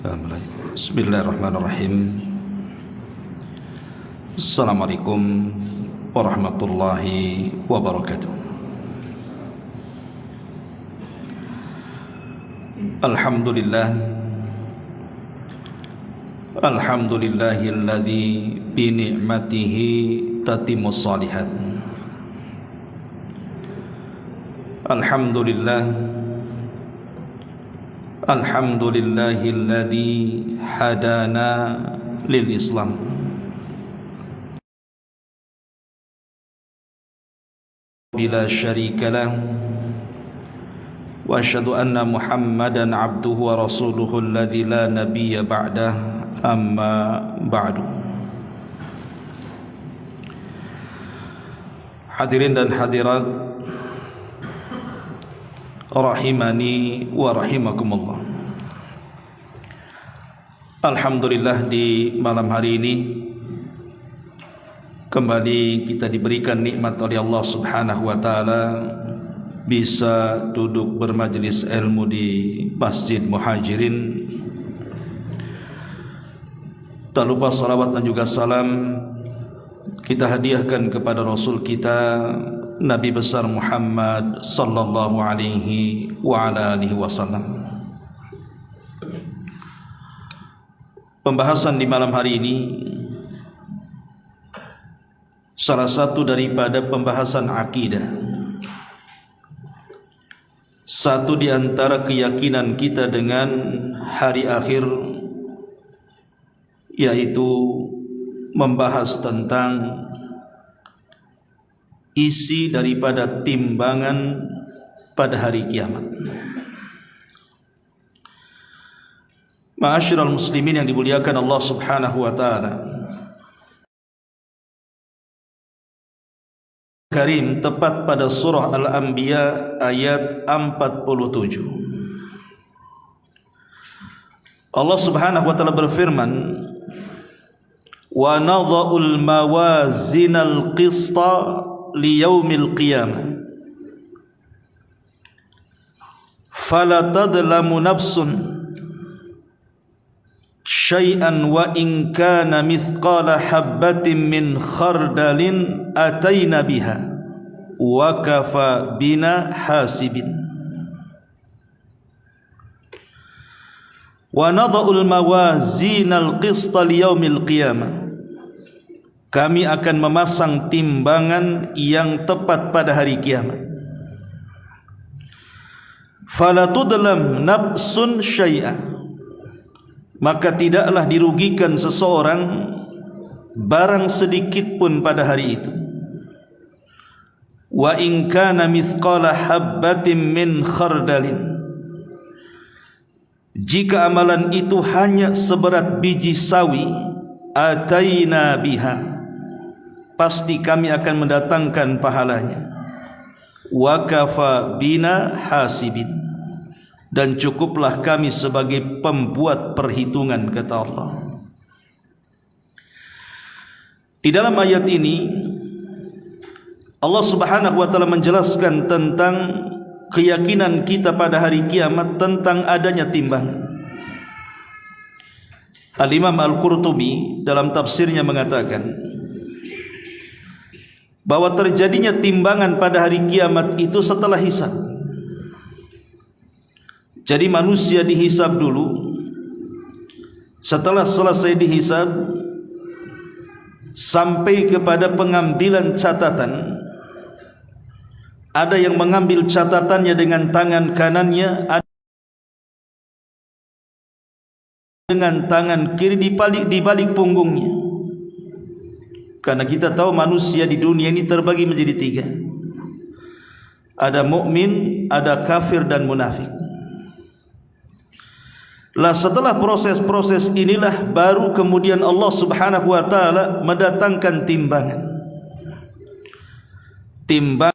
Bismillahirrahmanirrahim. Assalamualaikum warahmatullahi wabarakatuh. Alhamdulillahilladzi bi ni'matihi tatimmus shalihat. Alhamdulillahilladzi hadana lil Islam. Bila syarika lah. Wa asyhadu anna Muhammadan abduhu wa rasuluhu alladzi la nabiyya ba'dah, amma ba'du. Hadirin dan hadirat rahimani wa rahimakumullah. Alhamdulillah, di malam hari ini kembali kita diberikan nikmat oleh Allah Subhanahu wa taala bisa duduk bermajlis ilmu di Masjid Muhajirin. Tak lupa salawat dan juga salam kita hadiahkan kepada Rasul kita Nabi besar Muhammad sallallahu alaihi wa ala alihi wasallam. Pembahasan di malam hari ini salah satu daripada pembahasan akidah. Satu di antara keyakinan kita dengan hari akhir, yaitu membahas tentang isi daripada timbangan pada hari kiamat. Ma'asyiral muslimin yang dimuliakan Allah Subhanahu wa taala, Karim tepat pada surah Al-Anbiya ayat 47. Allah Subhanahu wa taala berfirman, "Wa nadha'ul mawazinal qista liyaumil qiyamah fala tadlamu nafsun syai'an wa in kana mithqala habbatin min khardalin ataina biha wa kafa bina hasibin." Wa nadha'ul mawazinal qista liyaumil qiyamah, kami akan memasang timbangan yang tepat pada hari kiamat. Fala tudlam nafsun syai'a, maka tidaklah dirugikan seseorang barang sedikit pun pada hari itu. Wa in kana mithqala habbatin min khardalin, jika amalan itu hanya seberat biji sawi, ataina biha, pasti kami akan mendatangkan pahalanya. Wa kafa bina hasibin, dan cukuplah kami sebagai pembuat perhitungan, kata Allah. Di dalam ayat ini Allah Subhanahu wa taala menjelaskan tentang keyakinan kita pada hari kiamat tentang adanya timbangan. Al-Imam Al-Qurtubi dalam tafsirnya mengatakan bahwa terjadinya timbangan pada hari kiamat itu setelah hisab. Jadi manusia dihisab dulu. Setelah selesai dihisab, sampai kepada pengambilan catatan. Ada yang mengambil catatannya dengan tangan kanannya, ada dengan tangan kiri di balik punggungnya. Karena kita tahu manusia di dunia ini terbagi menjadi tiga. Ada mukmin, ada kafir, dan munafik. Lah setelah proses-proses inilah baru kemudian Allah Subhanahu wa taala mendatangkan timbangan. Timbang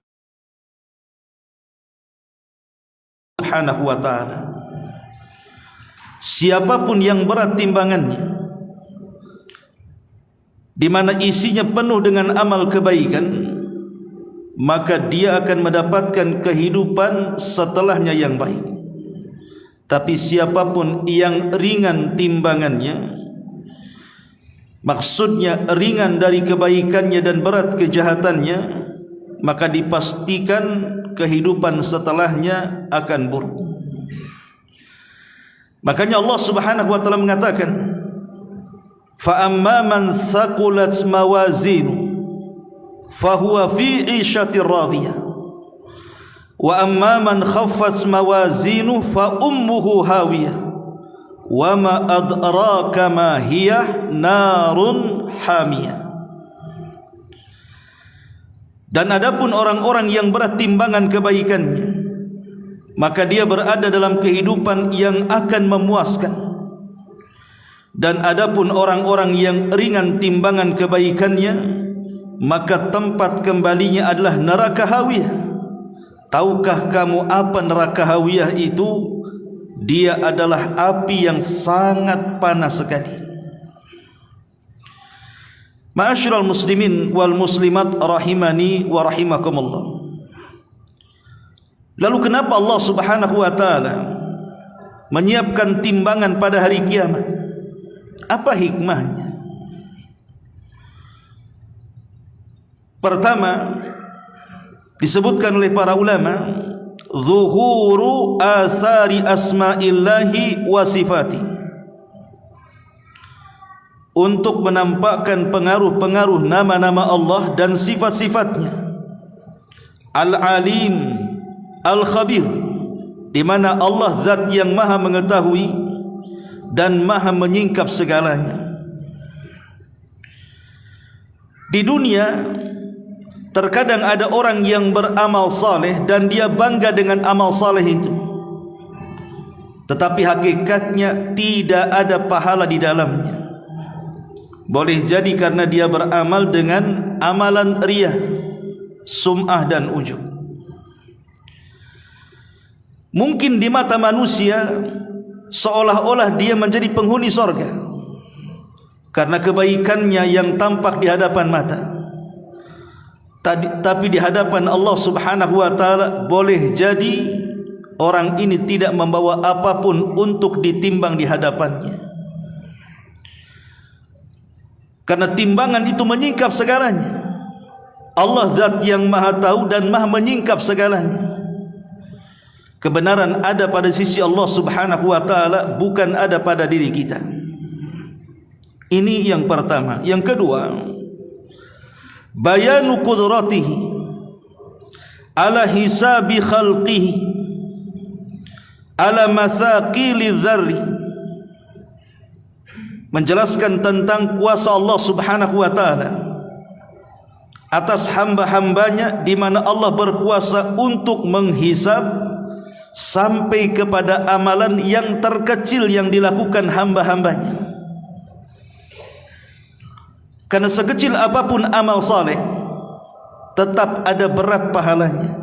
Subhanahu wa taala. Siapapun yang berat timbangannya, di mana isinya penuh dengan amal kebaikan, maka dia akan mendapatkan kehidupan setelahnya yang baik. Tapi siapapun yang ringan timbangannya, maksudnya ringan dari kebaikannya dan berat kejahatannya, maka dipastikan kehidupan setelahnya akan buruk. Makanya Allah Subhanahu wa taala mengatakan, fa amma man thaqulat mawazinu fahuwa fi 'ishatir radiyah wa amma man khaffat mawazinu fa ummuhu hawiyah wa ma adraka ma hiya narun hamiyah. Dan adapun orang-orang yang berat timbangan kebaikannya, maka dia berada dalam kehidupan yang akan memuaskan. Dan adapun orang-orang yang ringan timbangan kebaikannya, maka tempat kembalinya adalah neraka hawiyah. Tahukah kamu apa neraka hawiyah itu? Dia adalah api yang sangat panas sekali. Ma'asyiral muslimin wal muslimat rahimani wa rahimakumullah. Lalu kenapa Allah Subhanahu wa taala menyiapkan timbangan pada hari kiamat? Apa hikmahnya? Pertama, disebutkan oleh para ulama, zuhuru athari asma'illahi wa sifati, untuk menampakkan pengaruh-pengaruh nama-nama Allah dan sifat-sifatnya. Al-Alim, Al-Khabir, di mana Allah zat yang maha mengetahui dan maha menyingkap segalanya. Di dunia terkadang ada orang yang beramal saleh dan dia bangga dengan amal saleh itu, tetapi hakikatnya tidak ada pahala di dalamnya. Boleh jadi karena dia beramal dengan amalan riyah, sum'ah dan ujub. Mungkin di mata manusia seolah-olah dia menjadi penghuni sorga karena kebaikannya yang tampak di hadapan mata. Tapi di hadapan Allah Subhanahu wa taala boleh jadi orang ini tidak membawa apapun untuk ditimbang di hadapannya. Karena timbangan itu menyingkap segalanya. Allah zat yang maha tahu dan maha menyingkap segalanya. Kebenaran ada pada sisi Allah Subhanahu wa taala, bukan ada pada diri kita. Ini yang pertama. Yang kedua, bayanu qudratihi ala hisabi khalqihi ala masaqili dzarri, menjelaskan tentang kuasa Allah Subhanahu wa taala atas hamba-hambanya, di mana Allah berkuasa untuk menghisab sampai kepada amalan yang terkecil yang dilakukan hamba-hambanya. Karena sekecil apapun amal saleh tetap ada berat pahalanya.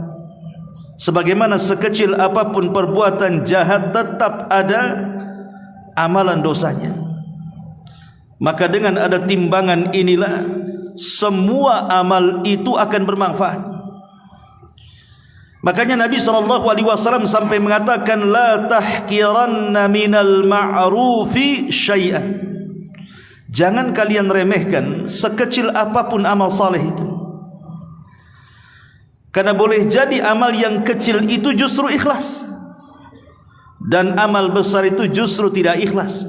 Sebagaimana sekecil apapun perbuatan jahat tetap ada amalan dosanya. Maka dengan ada timbangan inilah semua amal itu akan bermanfaat. Makanya Nabi SAW sampai mengatakan, la tahkiranna minal ma'rufi syai'an, jangan kalian remehkan sekecil apapun amal saleh itu. Karena boleh jadi amal yang kecil itu justru ikhlas, dan amal besar itu justru tidak ikhlas.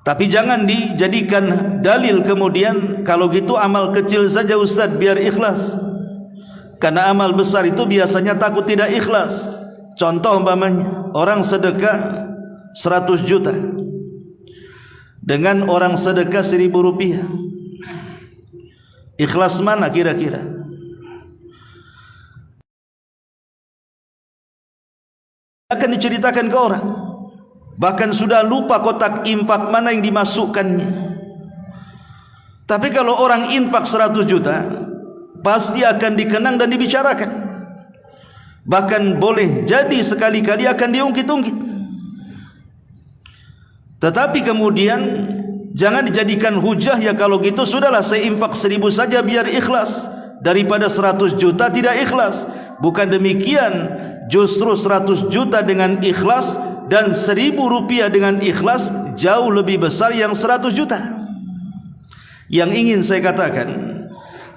Tapi jangan dijadikan dalil kemudian, kalau gitu amal kecil saja Ustaz biar ikhlas, karena amal besar itu biasanya takut tidak ikhlas. Contoh umpamanya orang sedekah 100 juta dengan orang sedekah 1.000 rupiah, ikhlas mana kira-kira? Akan diceritakan ke orang, bahkan sudah lupa kotak infak mana yang dimasukkannya. Tapi kalau orang infak 100 juta pasti akan dikenang dan dibicarakan, bahkan boleh jadi sekali-kali akan diungkit-ungkit. Tetapi kemudian jangan dijadikan hujah, ya kalau gitu sudahlah saya infak 1.000 saja biar ikhlas, daripada 100 juta tidak ikhlas. Bukan demikian. Justru 100 juta dengan ikhlas dan 1.000 rupiah dengan ikhlas jauh lebih besar yang 100 juta. Yang ingin saya katakan,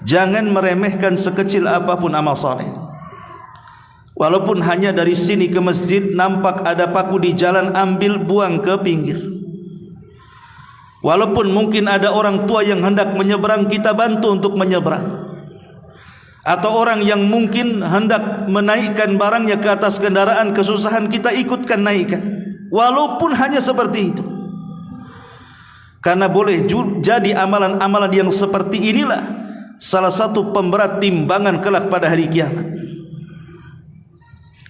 jangan meremehkan sekecil apapun amal saleh. Walaupun hanya dari sini ke masjid nampak ada paku di jalan, ambil buang ke pinggir. Walaupun mungkin ada orang tua yang hendak menyeberang, kita bantu untuk menyeberang. Atau orang yang mungkin hendak menaikkan barangnya ke atas kendaraan, kesusahan, kita ikutkan naikkan. Walaupun hanya seperti itu. Karena boleh jadi amalan-amalan yang seperti inilah salah satu pemberat timbangan kelak pada hari kiamat.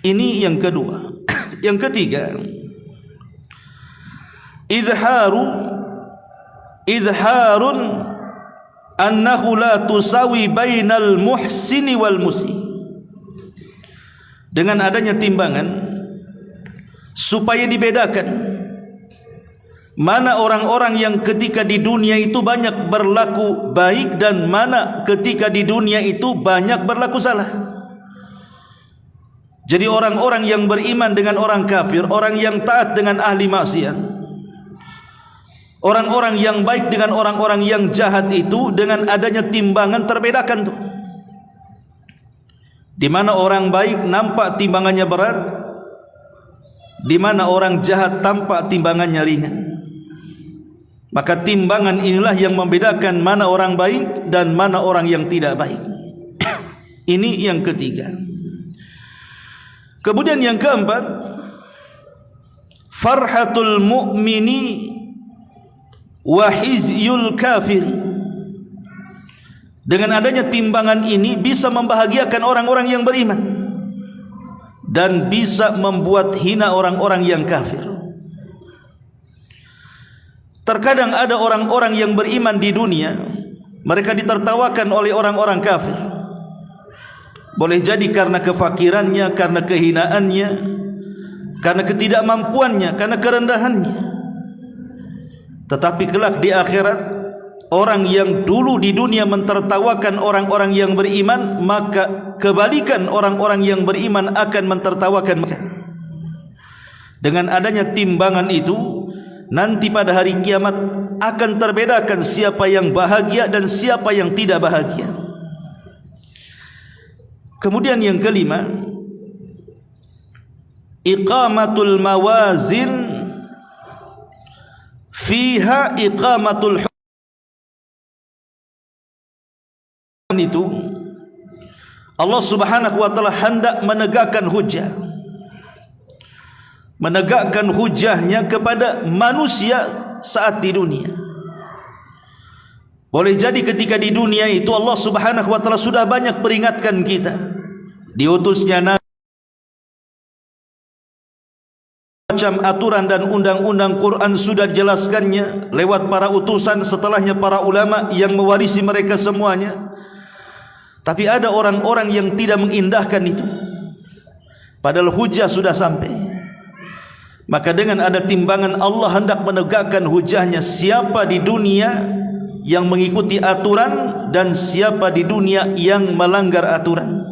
Ini yang kedua. Yang ketiga, idharun annahu la tusawi bainal muhsini wal musi. Dengan adanya timbangan supaya dibedakan mana orang-orang yang ketika di dunia itu banyak berlaku baik dan mana ketika di dunia itu banyak berlaku salah. Jadi orang-orang yang beriman dengan orang kafir, orang yang taat dengan ahli maksiat, orang-orang yang baik dengan orang-orang yang jahat itu dengan adanya timbangan terbedakan tuh. Di mana orang baik nampak timbangannya berat, di mana orang jahat tampak timbangannya ringan. Maka timbangan inilah yang membedakan mana orang baik dan mana orang yang tidak baik. Ini yang ketiga. Kemudian yang keempat, farhatul mu'mini wa hizyul kafiri. Dengan adanya timbangan ini bisa membahagiakan orang-orang yang beriman dan bisa membuat hina orang-orang yang kafir. Terkadang ada orang-orang yang beriman di dunia, mereka ditertawakan oleh orang-orang kafir. Boleh jadi karena kefakirannya, karena kehinaannya, karena ketidakmampuannya, karena kerendahannya. Tetapi kelak di akhirat, orang yang dulu di dunia mentertawakan orang-orang yang beriman, maka kebalikan orang-orang yang beriman akan mentertawakan mereka. Dengan adanya timbangan itu, nanti pada hari kiamat akan terbedakan siapa yang bahagia dan siapa yang tidak bahagia. Kemudian yang kelima, iqamatul mawazin fiha iqamatul hukm. Itu Allah Subhanahu wa taala hendak menegakkan hujjah, menegakkan hujahnya kepada manusia saat di dunia. Boleh jadi ketika di dunia itu Allah Subhanahu wa taala sudah banyak peringatkan kita. Diutusnya Nabi, macam aturan dan undang-undang Quran sudah dijelaskannya lewat para utusan, setelahnya para ulama yang mewarisi mereka semuanya. Tapi ada orang-orang yang tidak mengindahkan itu, padahal hujah sudah sampai. Maka dengan ada timbangan Allah hendak menegakkan hujahnya, siapa di dunia yang mengikuti aturan dan siapa di dunia yang melanggar aturan.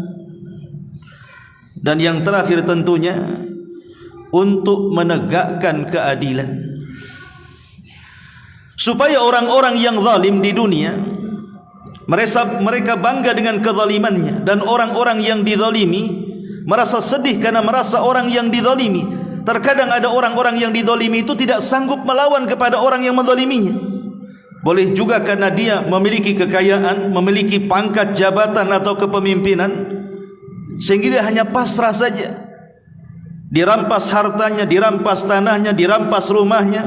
Dan yang terakhir tentunya untuk menegakkan keadilan, supaya orang-orang yang zalim di dunia mereka bangga dengan kezalimannya, dan orang-orang yang dizalimi merasa sedih karena merasa orang yang dizalimi. Terkadang ada orang-orang yang dizalimi itu tidak sanggup melawan kepada orang yang menzaliminya. Boleh juga karena dia memiliki kekayaan, memiliki pangkat jabatan atau kepemimpinan, sehingga dia hanya pasrah saja. Dirampas hartanya, dirampas tanahnya, dirampas rumahnya,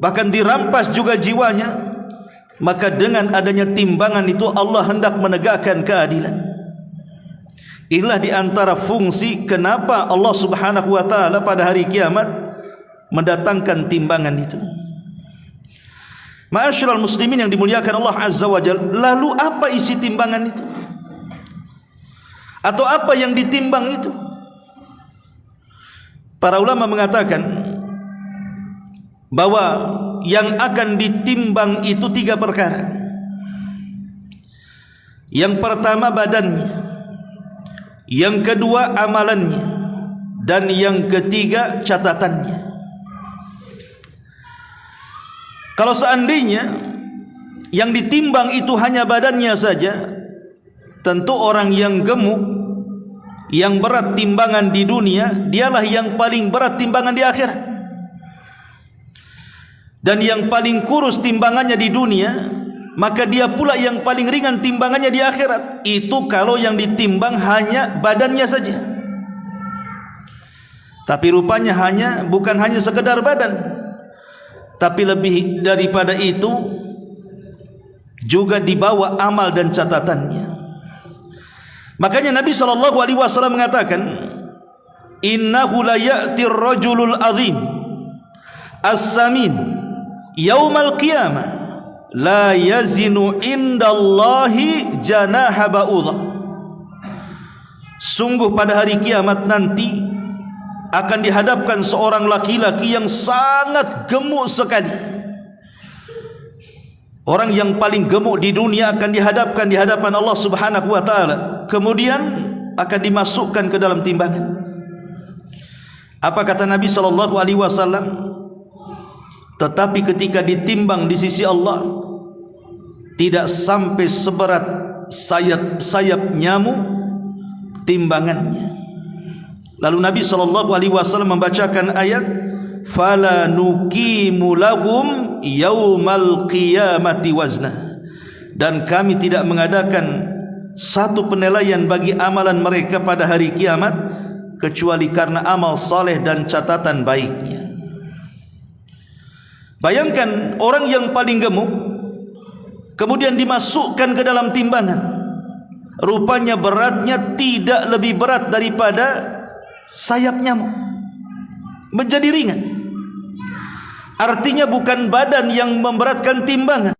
bahkan dirampas juga jiwanya. Maka dengan adanya timbangan itu Allah hendak menegakkan keadilan. Inilah di antara fungsi kenapa Allah Subhanahu wa taala pada hari kiamat mendatangkan timbangan itu. Ma'asyiral muslimin yang dimuliakan Allah Azza wa Jalla, lalu apa isi timbangan itu? Atau apa yang ditimbang itu? Para ulama mengatakan bahwa yang akan ditimbang itu 3 perkara. Yang pertama badannya, yang kedua amalannya, dan yang ketiga catatannya. Kalau seandainya yang ditimbang itu hanya badannya saja, tentu orang yang gemuk, yang berat timbangan di dunia, dialah yang paling berat timbangan di akhirat. Dan yang paling kurus timbangannya di dunia, maka dia pula yang paling ringan timbangannya di akhirat. Itu kalau yang ditimbang hanya badannya saja. Tapi rupanya bukan hanya sekedar badan, tapi lebih daripada itu juga dibawa amal dan catatannya. Makanya Nabi SAW mengatakan, innahu la ya'tir rajulul azim as-samin yaumal qiyamah la yazinu indallahi janaha ba'udah. Sungguh pada hari kiamat nanti akan dihadapkan seorang laki-laki yang sangat gemuk sekali. Orang yang paling gemuk di dunia akan dihadapkan di hadapan Allah Subhanahu wa taala, kemudian akan dimasukkan ke dalam timbangan. Apa kata Nabi sallallahu alaihi wasallam? Tetapi ketika ditimbang di sisi Allah, tidak sampai seberat sayap nyamuk timbangannya. Lalu Nabi SAW membacakan ayat, fala nuqimu lahum yaumal qiyamati wazna, dan kami tidak mengadakan satu penilaian bagi amalan mereka pada hari kiamat kecuali karena amal saleh dan catatan baiknya. Bayangkan orang yang paling gemuk kemudian dimasukkan ke dalam timbangan, rupanya beratnya tidak lebih berat daripada sayap nyamuk, menjadi ringan. Artinya bukan badan yang memberatkan timbangan,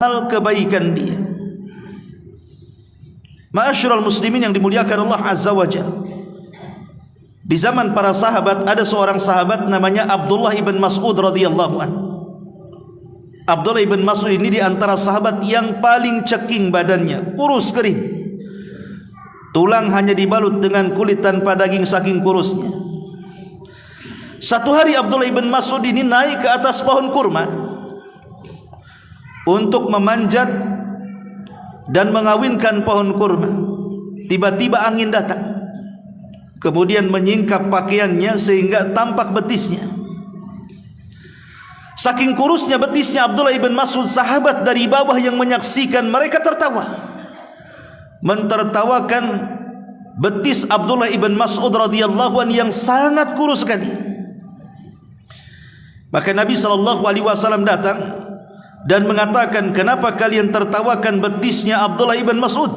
hal kebaikan dia. Ma'asyiral muslimin yang dimuliakan Allah Azza wa Jalla, di zaman para sahabat ada seorang sahabat namanya Abdullah ibn Mas'ud radhiyallahu anhu. Abdullah ibn Mas'ud ini di antara sahabat yang paling ceking badannya, kurus kering, tulang hanya dibalut dengan kulit tanpa daging saking kurusnya. Satu hari Abdullah ibn Mas'ud ini naik ke atas pohon kurma untuk memanjat dan mengawinkan pohon kurma. Tiba-tiba angin datang, kemudian menyingkap pakaiannya sehingga tampak betisnya. Saking kurusnya betisnya Abdullah ibn Mas'ud, sahabat dari bawah yang menyaksikan mereka tertawa, mentertawakan betis Abdullah ibn Mas'ud radhiyallahu anhu yang sangat kurus sekali. Maka Nabi SAW datang dan mengatakan, kenapa kalian tertawakan betisnya Abdullah ibn Mas'ud?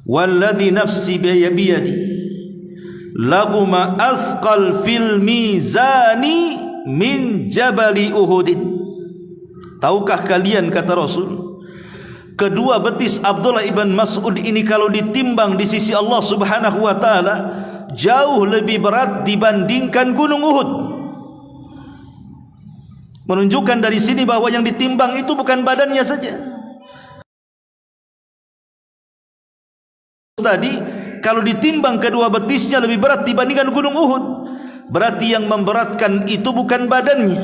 Walladhi nafsi biyadi lahuma athqal fil mizani min jabali Uhudin. Tahukah kalian, kata Rasul, kedua betis Abdullah ibn Mas'ud ini kalau ditimbang di sisi Allah Subhanahu wa taala jauh lebih berat dibandingkan gunung Uhud. Menunjukkan dari sini bahwa yang ditimbang itu bukan badannya saja. Tadi kalau ditimbang kedua betisnya lebih berat dibandingkan gunung Uhud, berarti yang memberatkan itu bukan badannya,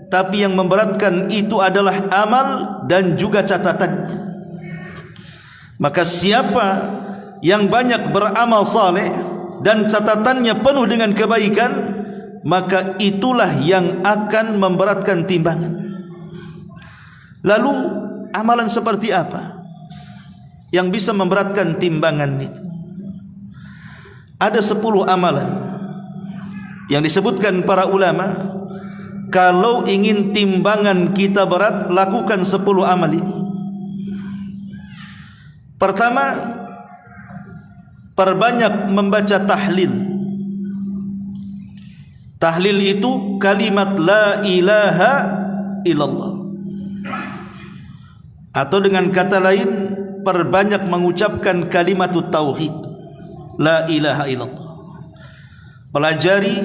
tapi yang memberatkan itu adalah amal dan juga catatannya. Maka siapa yang banyak beramal saleh dan catatannya penuh dengan kebaikan, maka itulah yang akan memberatkan timbangan. Lalu amalan seperti apa yang bisa memberatkan timbangan itu? Ada 10 amalan yang disebutkan para ulama. Kalau ingin timbangan kita berat, lakukan 10 amal ini. Pertama, perbanyak membaca tahlil. Tahlil itu kalimat la ilaha illallah, atau dengan kata lain, perbanyak mengucapkan kalimat tauhid, la ilaha illallah. Pelajari,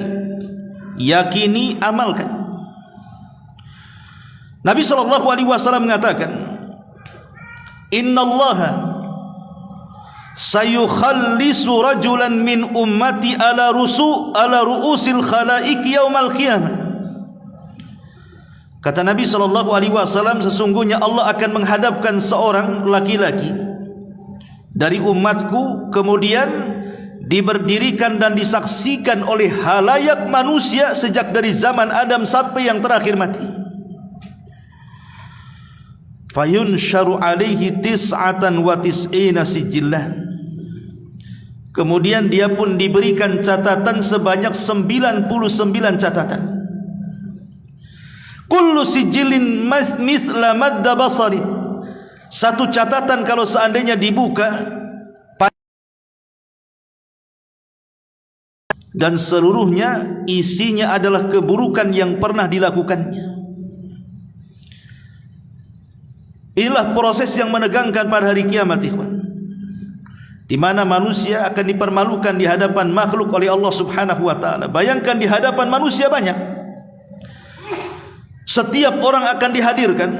yakini, amalkan. Nabi SAW mengatakan, innallaha sayukhallisu rajulan min ummati ala ru'usil khalaik yaumal qiyamah. Kata Nabi SAW, sesungguhnya Allah akan menghadapkan seorang laki-laki dari umatku, kemudian diberdirikan dan disaksikan oleh halayak manusia sejak dari zaman Adam sampai yang terakhir mati. Fayunsharu alaihi tis'atan wa tis'ina sijillan. Kemudian dia pun diberikan catatan sebanyak 99 catatan. Kullu sijilin mithla madda basari. Satu catatan kalau seandainya dibuka, dan seluruhnya isinya adalah keburukan yang pernah dilakukannya. Inilah proses yang menegangkan pada hari kiamat, ikhwan, di mana manusia akan dipermalukan di hadapan makhluk oleh Allah Subhanahu wa taala. Bayangkan di hadapan manusia banyak. Setiap orang akan dihadirkan,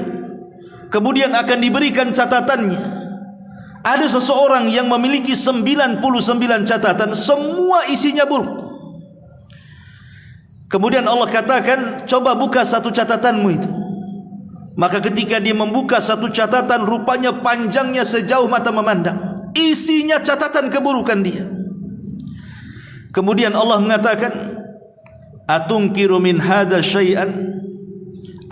kemudian akan diberikan catatannya. Ada seseorang yang memiliki 99 catatan, semua isinya buruk. Kemudian Allah katakan, coba buka satu catatanmu itu. Maka ketika dia membuka satu catatan, rupanya panjangnya sejauh mata memandang, isinya catatan keburukan dia. Kemudian Allah mengatakan, atunkiru min hadza syai'an,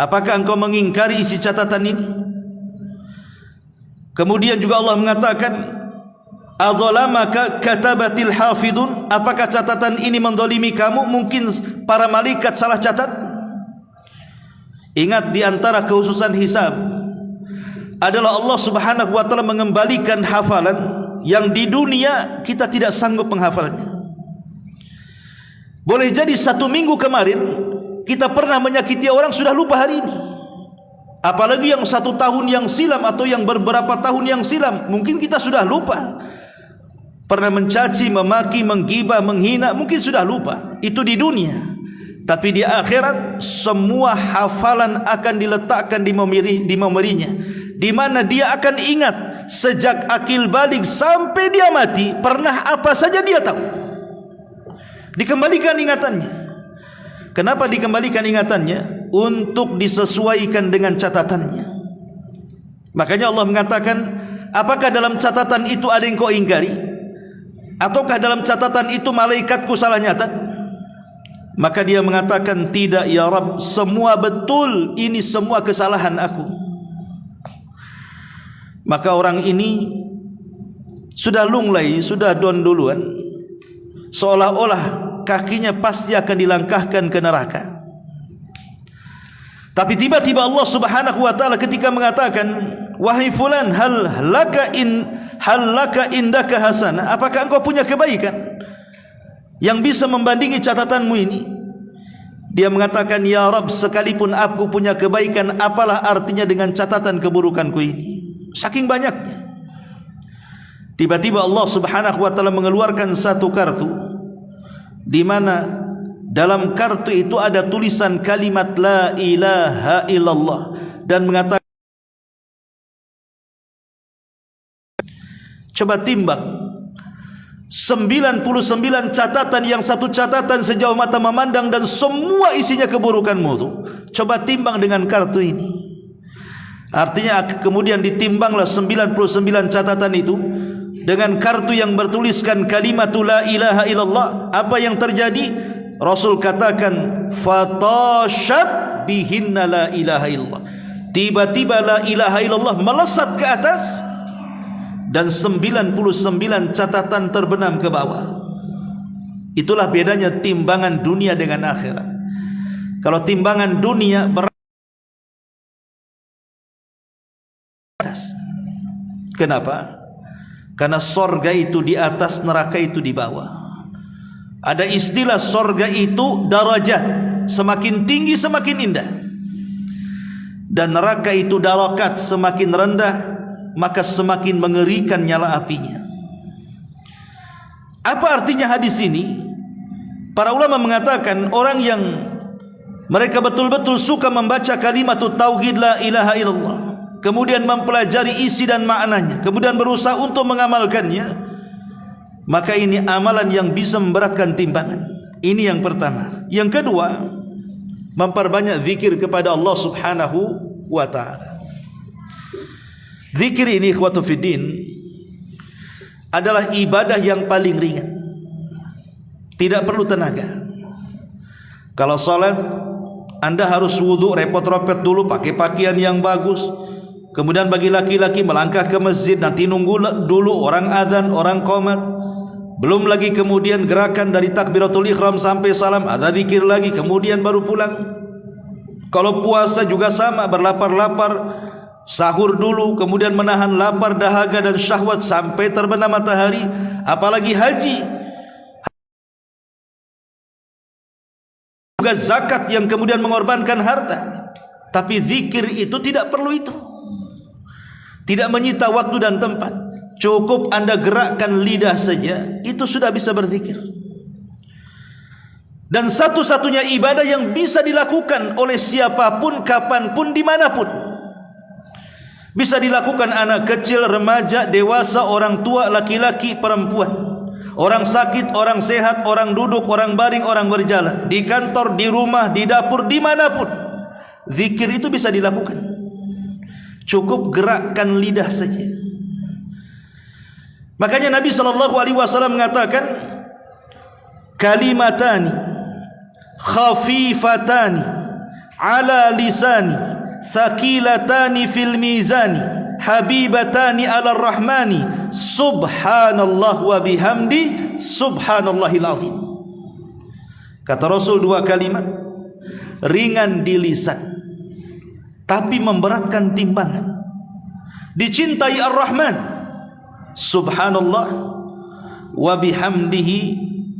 apakah engkau mengingkari isi catatan ini? Kemudian juga Allah mengatakan, adzalamaka katabatil hafidun, apakah catatan ini mendolimi kamu? Mungkin para malaikat salah catat. Ingat, di antara kekhususan hisab adalah Allah Subhanahu wa taala mengembalikan hafalan yang di dunia kita tidak sanggup menghafalnya. Boleh jadi 1 minggu kemarin kita pernah menyakiti orang, sudah lupa hari ini. Apalagi yang 1 tahun yang silam atau yang beberapa tahun yang silam, mungkin kita sudah lupa. Pernah mencaci, memaki, menggibah, menghina, mungkin sudah lupa. Itu di dunia. Tapi di akhirat semua hafalan akan diletakkan di memorinya, di mana dia akan ingat sejak akil balik sampai dia mati, pernah apa saja dia tahu. Dikembalikan ingatannya. Kenapa dikembalikan ingatannya? Untuk disesuaikan dengan catatannya. Makanya Allah mengatakan, apakah dalam catatan itu ada yang kau ingkari? Ataukah dalam catatan itu malaikatku salah nyatat? Maka dia mengatakan, tidak ya Rabb, semua betul, ini semua kesalahan aku. Maka orang ini sudah lunglai, sudah don duluan, seolah-olah kakinya pasti akan dilangkahkan ke neraka. Tapi tiba-tiba Allah Subhanahu wa taala ketika mengatakan, wahai fulan, hal laka indaka hasanah, apakah engkau punya kebaikan yang bisa membandingi catatanmu ini? Dia mengatakan, ya Rabb, sekalipun aku punya kebaikan, apalah artinya dengan catatan keburukanku ini? Saking banyaknya. Tiba-tiba Allah Subhanahu wa taala mengeluarkan satu kartu, di mana dalam kartu itu ada tulisan kalimat la ilaha illallah, dan mengatakan, coba timbang 99 catatan yang satu catatan sejauh mata memandang dan semua isinya keburukanmu itu. Coba timbang dengan kartu ini. Artinya kemudian ditimbanglah 99 catatan itu dengan kartu yang bertuliskan kalimat la ilaha illallah. Apa yang terjadi? Rasul katakan, fatashat bihinna la ilaha illallah. Tiba-tiba la ilaha illallah melesat ke atas, dan 99 catatan terbenam ke bawah. Itulah bedanya timbangan dunia dengan akhirat. Kalau timbangan dunia beratas. Kenapa? Karena sorga itu di atas, neraka itu di bawah. Ada istilah sorga itu darajat, semakin tinggi semakin indah. Dan neraka itu darakat, semakin rendah maka semakin mengerikan nyala apinya. Apa artinya hadis ini? Para ulama mengatakan, orang yang mereka betul-betul suka membaca kalimat tauhid la ilaha illallah, kemudian mempelajari isi dan maknanya, kemudian berusaha untuk mengamalkannya, maka ini amalan yang bisa memberatkan timbangan. Ini yang pertama. Yang kedua, memperbanyak zikir kepada Allah Subhanahu wa ta'ala. Zikir ini ikhwatu fiddin adalah ibadah yang paling ringan, tidak perlu tenaga. Kalau salat, Anda harus wudu, repot-repot dulu, pakai pakaian yang bagus. Kemudian bagi laki-laki melangkah ke masjid, nanti nunggu dulu orang azan, orang qomat. Belum lagi kemudian gerakan dari takbiratul ihram sampai salam, ada zikir lagi, kemudian baru pulang. Kalau puasa juga sama, berlapar-lapar, sahur dulu, kemudian menahan lapar, dahaga dan syahwat sampai terbenam matahari. Apalagi haji, juga zakat yang kemudian mengorbankan harta. Tapi zikir itu tidak perlu itu, tidak menyita waktu dan tempat. Cukup Anda gerakkan lidah saja, itu sudah bisa berzikir. Dan satu-satunya ibadah yang bisa dilakukan oleh siapapun, kapanpun, dimanapun. Bisa dilakukan anak kecil, remaja, dewasa, orang tua, laki-laki, perempuan, orang sakit, orang sehat, orang duduk, orang baring, orang berjalan, di kantor, di rumah, di dapur, dimanapun. Zikir itu bisa dilakukan. Cukup gerakkan lidah saja. Makanya Nabi SAW mengatakan, kalimatani khafifatani ala lisani thaqilatani fil mizani habibatani ala rahmani subhanallah wa bihamdi subhanallahil azim. Kata Rasul, dua kalimat ringan di lisan tapi memberatkan timbangan, dicintai Ar-Rahman, subhanallah wa bihamdihi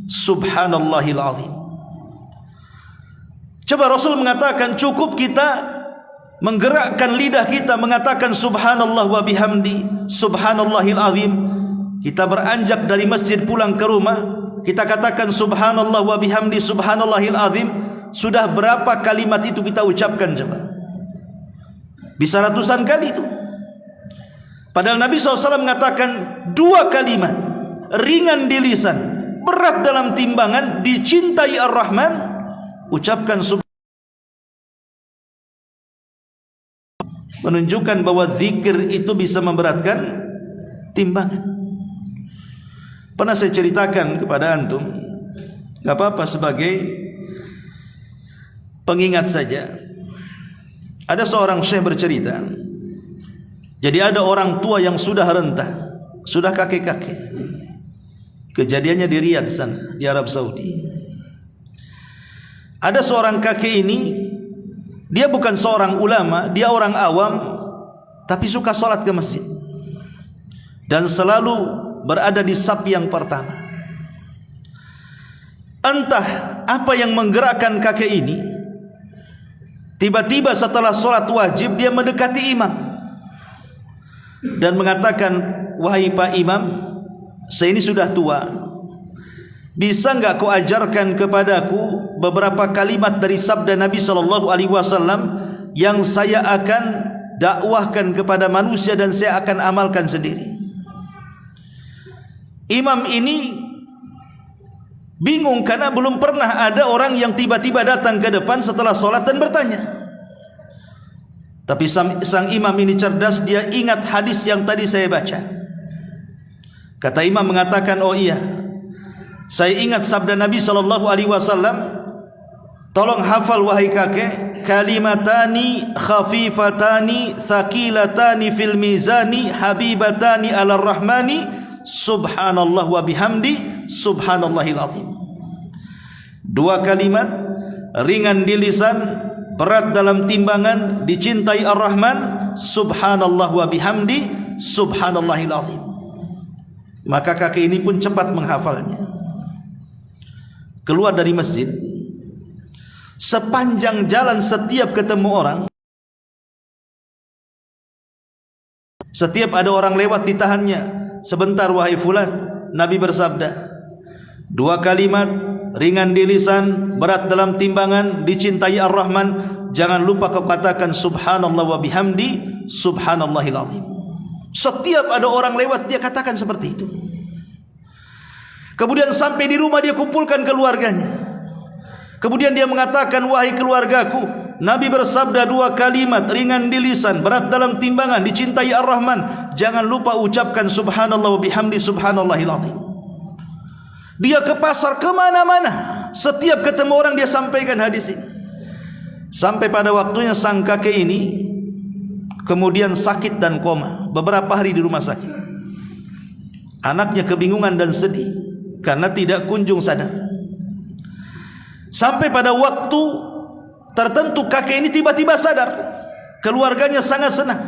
subhanallahil azim. Coba Rasul mengatakan cukup kita menggerakkan lidah kita mengatakan subhanallah wa bihamdi subhanallahil azim. Kita beranjak dari masjid pulang ke rumah, kita katakan subhanallah wa bihamdi subhanallahil azim. Sudah berapa kalimat itu kita ucapkan coba? Bisa ratusan kali itu. Padahal Nabi SAW mengatakan dua kalimat ringan di lisan, berat dalam timbangan, dicintai Ar-Rahman, ucapkan subhanallah. Menunjukkan bahwa zikir itu bisa memberatkan timbangan. Pernah saya ceritakan kepada antum, gak apa-apa sebagai pengingat saja. Ada seorang syekh bercerita, jadi ada orang tua yang sudah renta, sudah kakek-kakek. Kejadiannya di Riyadh sana, di Arab Saudi. Ada seorang kakek ini, dia bukan seorang ulama, dia orang awam, tapi suka sholat ke masjid dan selalu berada di saf yang pertama. Entah apa yang menggerakkan kakek ini, tiba-tiba setelah sholat wajib dia mendekati imam dan mengatakan, wahai Pak Imam, saya ini sudah tua, bisa enggak kau ajarkan kepadaku beberapa kalimat dari sabda Nabi SAW yang saya akan dakwahkan kepada manusia dan saya akan amalkan sendiri. Imam ini bingung karena belum pernah ada orang yang tiba-tiba datang ke depan setelah sholat dan bertanya. Tapi sang imam ini cerdas, dia ingat hadis yang tadi saya baca. Kata imam mengatakan, oh iya, saya ingat sabda Nabi SAW, tolong hafal wahai kakek, kalimatani khafifatani thaqilatani fil mizani habibatani ala rahmani subhanallah wa bihamdi subhanallahil azim. Dua kalimat ringan di lisan, berat dalam timbangan, dicintai Ar-Rahman, subhanallah wa bihamdi subhanallahil azim. Maka kakek ini pun cepat menghafalnya. Keluar dari masjid, sepanjang jalan setiap ketemu orang, setiap ada orang lewat ditahannya. Sebentar wahai fulan, Nabi bersabda, dua kalimat ringan di lisan, berat dalam timbangan, dicintai Ar-Rahman, jangan lupa kau katakan subhanallah wa bihamdi subhanallahil azim. Setiap ada orang lewat dia katakan seperti itu. Kemudian sampai di rumah dia kumpulkan keluarganya. Kemudian dia mengatakan, wahai keluargaku, Nabi bersabda 2 kalimat, ringan di lisan, berat dalam timbangan, dicintai Ar-Rahman. Jangan lupa ucapkan subhanallah wa bihamdi subhanallahil azim. Dia ke pasar, kemana-mana, setiap ketemu orang dia sampaikan hadis ini. Sampai pada waktunya sang kakek ini kemudian sakit dan koma, beberapa hari di rumah sakit. Anaknya kebingungan dan sedih karena tidak kunjung sadar. Sampai pada waktu tertentu kakek ini tiba-tiba sadar. Keluarganya sangat senang.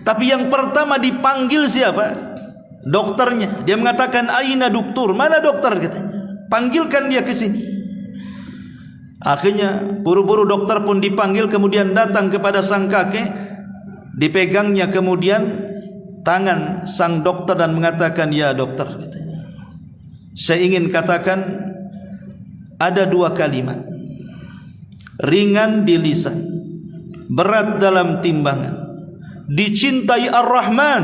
Tapi yang pertama dipanggil siapa? Dokternya. Dia mengatakan, aina dokter? Mana dokter? Katanya. Panggilkan dia ke sini. Akhirnya buru-buru dokter pun dipanggil, kemudian datang kepada sang kakek. Dipegangnya kemudian tangan sang dokter dan mengatakan, ya dokter, katanya, saya ingin katakan ada 2 kalimat, ringan di lisan, berat dalam timbangan, dicintai Ar-Rahman,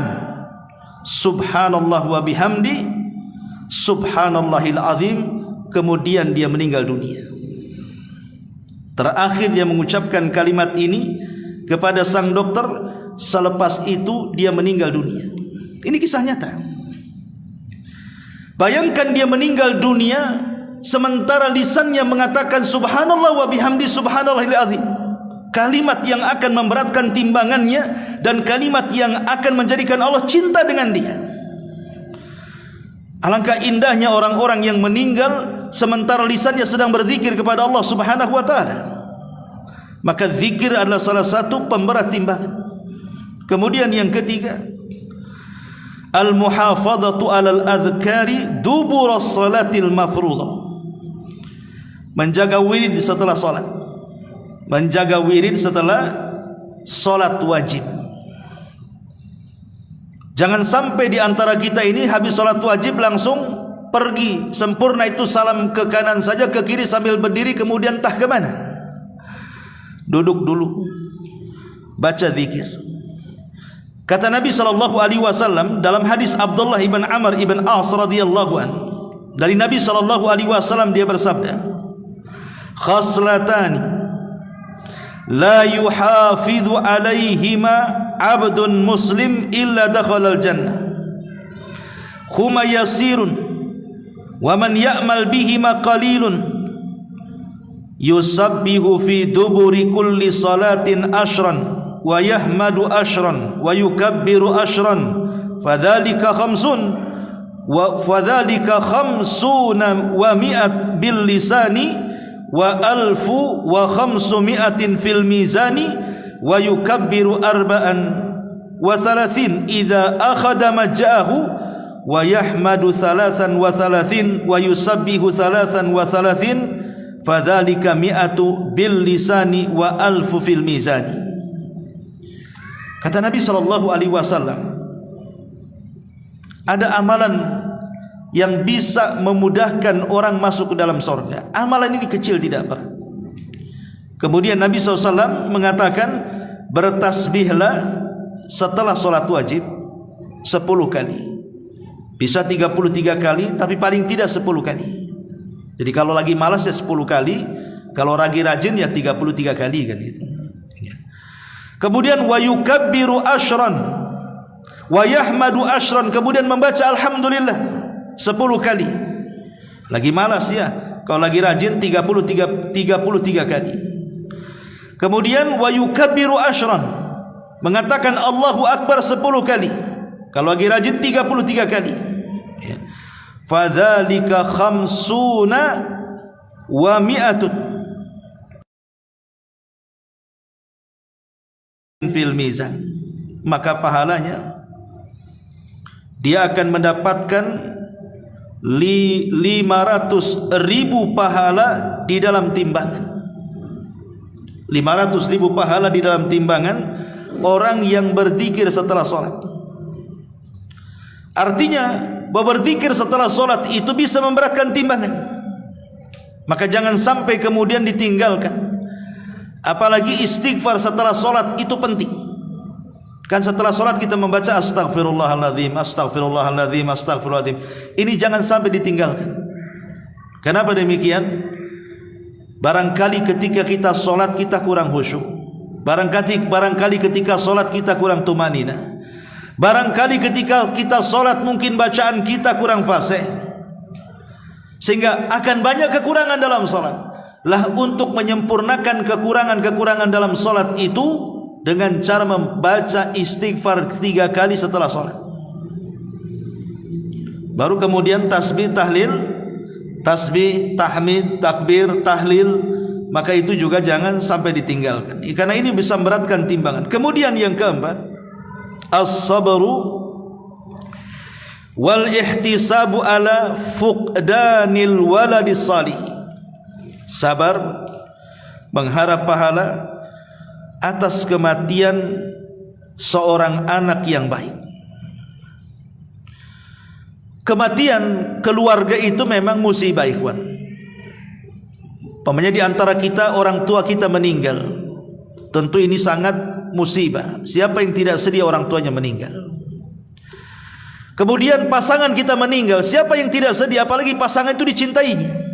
subhanallah wa bihamdi subhanallahil azim. Kemudian dia meninggal dunia. Terakhir dia mengucapkan kalimat ini kepada sang dokter. Selepas itu dia meninggal dunia. Ini kisah nyata. Bayangkan dia meninggal dunia sementara lisannya mengatakan subhanallah wa bihamdi subhanallahil azim. Kalimat yang akan memberatkan timbangannya dan kalimat yang akan menjadikan Allah cinta dengan dia. Alangkah indahnya orang-orang yang meninggal sementara lisannya sedang berzikir kepada Allah Subhanahu wa taala. Maka zikir adalah salah satu pemberat timbangan. Kemudian yang ketiga, al-muhafadzatu 'alal adhkari dubur as-salatil mafruḍah. Menjaga wirid setelah salat. Menjaga wirid setelah salat wajib. Jangan sampai di antara kita ini habis salat wajib langsung pergi, sempurna itu salam ke kanan saja, ke kiri sambil berdiri, kemudian entah ke mana. Duduk dulu, baca zikir. Kata Nabi SAW dalam hadis Abdullah ibn Amr ibn As radhiyallahu an, dari Nabi SAW dia bersabda, khaslatani la yuhafidhu alaihima abdun muslim illa dakhalal jannah huma yasirun wa man ya'mal bihima qalilun yusabbihu fi duburi kulli salatin ashran wa yahmadu ashran wa yukabbiru ashran fadhalika khamsun wa fadhalika khamsuna wa mi'at bil lisani wa alfu wa khamsumi'atin fil mizani wa yukabbiru arba'an wa thalathin idza akhadha maj'ahu wa yahmadu thalathan wa thalathin wa yusabbihu thalathan wa thalathin fadhalika mi'atu bil lisani wa alfu fil mizani. Kata Nabi SAW, ada amalan yang bisa memudahkan orang masuk ke dalam surga. Amalan ini kecil, tidak berat. Kemudian Nabi SAW mengatakan, bertasbihlah setelah sholat wajib 10 kali. Bisa 33 kali, tapi paling tidak 10 kali. Jadi kalau lagi malas ya 10 kali, kalau lagi rajin ya 33 kali kan gitu. Kemudian wa yukabbiru ashran wa yahmadu ashran, kemudian membaca alhamdulillah 10 kali. Lagi malas ya, kalau lagi rajin 33 kali. Kemudian wa yukabbiru ashran, mengatakan Allahu Akbar 10 kali. Kalau lagi rajin 33 kali. Ya. Fadzalika khamsuna wa mi'atun fil mizan, maka pahalanya dia akan mendapatkan 500.000 pahala di dalam timbangan. 500.000 pahala di dalam timbangan orang yang berzikir setelah sholat. Artinya bahwa berzikir setelah sholat itu bisa memberatkan timbangan. Maka jangan sampai kemudian ditinggalkan. Apalagi istighfar setelah sholat itu penting. Kan setelah solat kita membaca astaghfirullahaladzim, astaghfirullahaladzim, astaghfirullahaladzim. Ini jangan sampai ditinggalkan. Kenapa demikian? Barangkali ketika kita solat kita kurang khusyuk. Barangkali ketika solat kita kurang tumanina. Barangkali ketika kita solat mungkin bacaan kita kurang fasih, sehingga akan banyak kekurangan dalam solat. Lah untuk menyempurnakan kekurangan-kekurangan dalam solat itu dengan cara membaca istighfar 3 kali setelah sholat. Baru kemudian tasbih, tahlil, tasbih, tahmid, takbir, tahlil. Maka itu juga jangan sampai ditinggalkan, karena ini bisa memberatkan timbangan. Kemudian yang keempat, as-sabru wal ihtisabu ala fuqdanil waladis salih. Sabar, mengharap pahala atas kematian seorang anak yang baik. Kematian keluarga itu memang musibah, ikhwan. Pamannya di antara kita orang tua kita meninggal, tentu ini sangat musibah. Siapa yang tidak sedih orang tuanya meninggal? Kemudian pasangan kita meninggal, siapa yang tidak sedih? Apalagi pasangan itu dicintainya.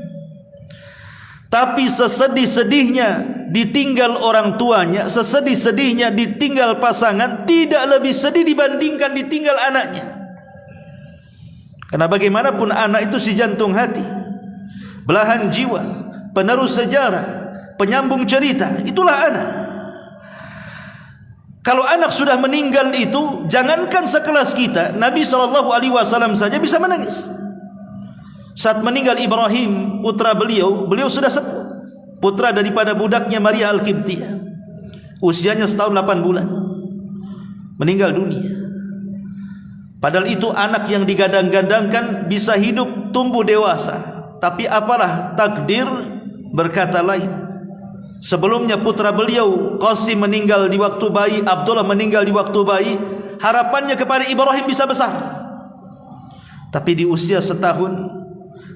Tapi sesedih-sedihnya ditinggal orang tuanya, sesedih-sedihnya ditinggal pasangan, tidak lebih sedih dibandingkan ditinggal anaknya. Karena bagaimanapun anak itu si jantung hati, belahan jiwa, penerus sejarah, penyambung cerita. Itulah anak. Kalau anak sudah meninggal itu, jangankan sekelas kita, Nabi SAW saja bisa menangis. Saat meninggal Ibrahim, putra beliau sudah sepuh, putra daripada budaknya Maria Al-Qibtiyah, usianya setahun 8 bulan, meninggal dunia. Padahal itu anak yang digadang-gadangkan bisa hidup tumbuh dewasa. Tapi apalah takdir berkata lain. Sebelumnya putra beliau Qasim meninggal di waktu bayi, Abdullah meninggal di waktu bayi. Harapannya kepada Ibrahim bisa besar, tapi di usia setahun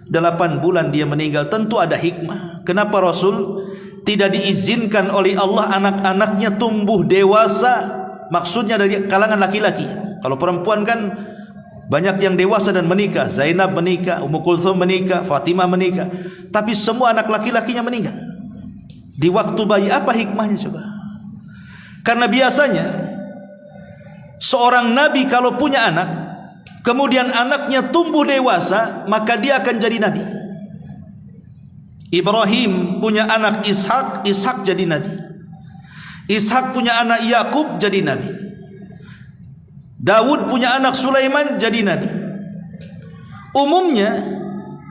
8 bulan dia meninggal. Tentu ada hikmah. Kenapa Rasul tidak diizinkan oleh Allah anak-anaknya tumbuh dewasa? Maksudnya dari kalangan laki-laki. Kalau perempuan kan banyak yang dewasa dan menikah. Zainab menikah, Ummu Kulthum menikah, Fatimah menikah. Tapi semua anak laki-lakinya meninggal di waktu bayi. Apa hikmahnya coba? Karena biasanya seorang nabi kalau punya anak, kemudian anaknya tumbuh dewasa, maka dia akan jadi nabi. Ibrahim punya anak Ishak, Ishak jadi nabi. Ishak punya anak Yakub jadi nabi. Daud punya anak Sulaiman jadi nabi. Umumnya